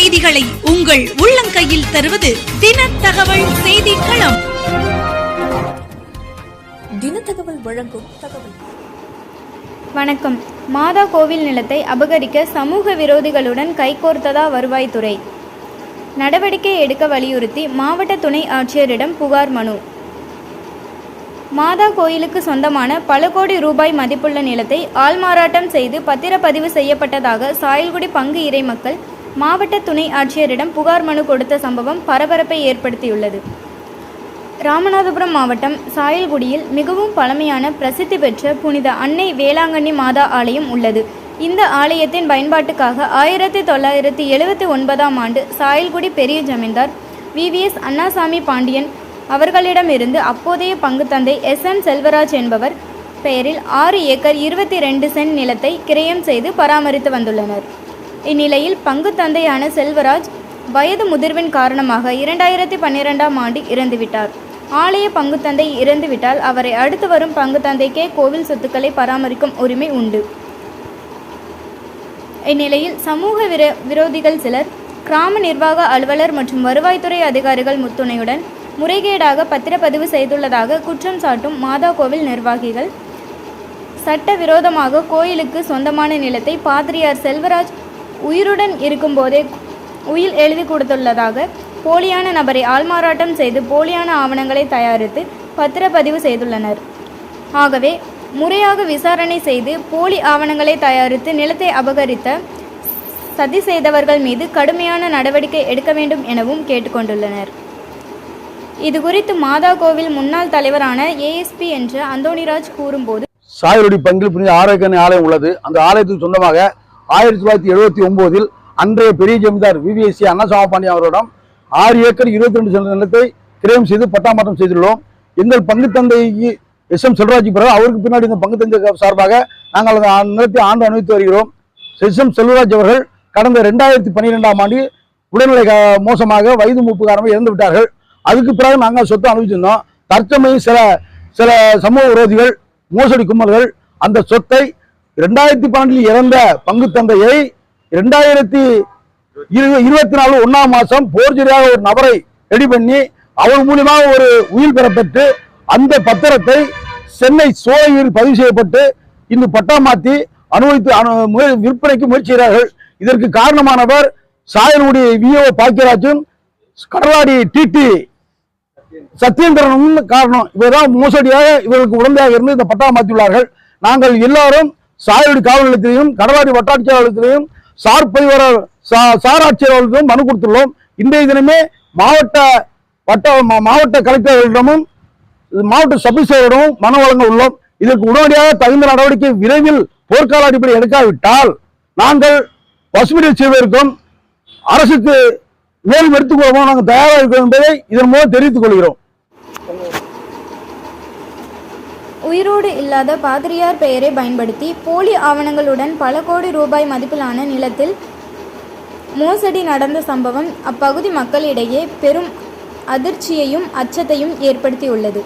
செய்திகளை உங்கள் உள்ளங்கையில் தருவது தினத்தகவல் செய்திக்களம். தினத்தகவல் வழங்கும் தகவல். வணக்கம். மாதா கோவில் நிலத்தை அபகரிக்க சமூக விரோதிகளுடன் கைகோர்த்ததா வருவாய்த்துறை? நடவடிக்கை எடுக்க வலியுறுத்தி மாவட்ட துணை ஆட்சியரிடம் புகார் மனு. மாதா கோயிலுக்கு சொந்தமான பல கோடி ரூபாய் மதிப்புள்ள நிலத்தை ஆள்மாறாட்டம் செய்து பத்திரப்பதிவு செய்யப்பட்டதாக சாயல்குடி பங்கு இறை மக்கள் மாவட்ட துணை ஆட்சியரிடம் புகார் மனு கொடுத்த சம்பவம் பரபரப்பை ஏற்படுத்தியுள்ளது. ராமநாதபுரம் மாவட்டம் சாயல்குடியில் மிகவும் பழமையான பிரசித்தி பெற்ற புனித அன்னை வேளாங்கண்ணி மாதா ஆலயம் உள்ளது. இந்த ஆலயத்தின் பயன்பாட்டுக்காக 1979ஆம் ஆண்டு சாயல்குடி பெரிய ஜமீன்தார் VVS அண்ணாசாமி பாண்டியன் அவர்களிடமிருந்து அப்போதைய பங்கு தந்தை SM செல்வராஜ் என்பவர் பெயரில் 6 ஏக்கர் 22 சென்ட் நிலத்தை கிரயம் செய்து பராமரித்து வந்துள்ளனர். இந்நிலையில் பங்கு தந்தையான செல்வராஜ் வயது முதிர்வின் காரணமாக 2012ஆம் ஆண்டு இறந்துவிட்டார். ஆலய பங்கு தந்தை இறந்துவிட்டால் அவரை அடுத்து வரும் பங்கு தந்தைக்கே கோவில் சொத்துக்களை பராமரிக்கும் உரிமை உண்டு. இந்நிலையில் சமூக விரோதிகள் சிலர் கிராம நிர்வாக அலுவலர் மற்றும் வருவாய்த்துறை அதிகாரிகள் துணையுடன் முறைகேடாக பத்திரப்பதிவு செய்துள்ளதாக குற்றம் சாட்டும் மாதா கோவில் நிர்வாகிகள் சட்டவிரோதமாக கோயிலுக்கு சொந்தமான நிலத்தை பாதிரியார் செல்வராஜ் உயிருடன் இருக்கும்போதே உயில் எழுதி கொடுத்துள்ளதாக போலியான நபரை ஆள்மாறாட்டம் செய்து போலியான ஆவணங்களை தயாரித்து பத்திரப்பதிவு செய்துள்ளனர். ஆகவே முறையாக விசாரணை செய்து போலி ஆவணங்களை தயாரித்து நிலத்தை அபகரித்த சதி செய்தவர்கள் மீது கடுமையான நடவடிக்கை எடுக்க வேண்டும் எனவும் கேட்டுக்கொண்டுள்ளனர். இதுகுறித்து மாதா கோவில் முன்னாள் தலைவரான ASP என்ற அந்தோணிராஜ் கூறும்போது, சாயல்குடி பங்கில் புனித ஆரோக்கிய ஆலயம் உள்ளது. அந்த ஆலயத்துக்கு சொந்தமாக 1979இல் அன்றைய பெரிய ஜமீன்தார் VVS அண்ணாசாமி பாண்டியன் அவரிடம் 6 ஏக்கர் 22 சென்ட் நிலத்தை கிரயம் செய்து பட்டாமாற்றம் செய்துள்ளோம். எங்கள் பங்கு தந்தை SM செல்வராஜ் பிறகு அவருக்கு பின்னாடி இந்த பங்கு தந்தை சார்பாக நாங்கள் அந்த நிலத்தை ஆண்டு அனுபவித்து வருகிறோம். SM செல்வராஜ் அவர்கள் கடந்த 2012ஆம் ஆண்டு உடல்நிலை மோசமாக வயது மூப்பு காரணமாக இறந்து விட்டார்கள். அதுக்கு பிறகு நாங்கள் சொத்து அனுபவிச்சிருந்தோம். தற்சமயம் சில சமூக விரோதிகள் மோசடி கும்பல்கள் அந்த சொத்தை 2012இல் இறந்த பங்கு தந்தையை 2024 1ஆம் மாதம் போர்ஜரியாக ஒரு நபரை ரெடி பண்ணி அவர் மூலியமாக ஒரு உயில் பெறப்பட்டு அந்த பத்திரத்தை சென்னை சோலையில் பதிவு செய்யப்பட்டு இந்த பட்டா மாற்றி அனுபவித்து விற்பனைக்கு முயற்சி செய்கிறார்கள். இதற்கு காரணமானவர் சாயல்குடி VO பாக்கியராஜும் கடலாடி TT சத்யேந்திரனும் காரணம். இவர்தான் மோசடியாக இவர்களுக்கு உடந்தையாக இருந்து இந்த பட்டா மாற்றியுள்ளார்கள். நாங்கள் எல்லாரும் சாயல்குடி காவல் நிலையத்திலையும் கடலாடி வட்டாட்சியர் அலுவலகத்திலையும் சார் பதிவாளர் சார் ஆட்சியர் அலுவலகத்திலும் மனு கொடுத்துள்ளோம். இன்றைய தினமே மாவட்ட கலெக்டர்களிடமும் மாவட்ட சபீசரிடமும் மனு வழங்க உள்ளோம். இதற்கு உடனடியாக தகுந்த நடவடிக்கை விரைவில் போர்க்கால அடிப்படை எடுக்காவிட்டால் நாங்கள் பசுமையை செய்வதற்கும் அரசுக்கு மேலும் எடுத்துக்கொள்ளவும் நாங்கள் தயாராக இருக்கிறோம் என்பதை இதன் மூலம் தெரிவித்துக் கொள்கிறோம். உயிரோடு இல்லாத பாதிரியார் பெயரை பயன்படுத்தி போலி ஆவணங்களுடன் பல கோடி ரூபாய் மதிப்பிலான நிலத்தில் மோசடி நடந்த சம்பவம் அப்பகுதி மக்களிடையே பெரும் அதிர்ச்சியையும் அச்சத்தையும் ஏற்படுத்தியுள்ளது.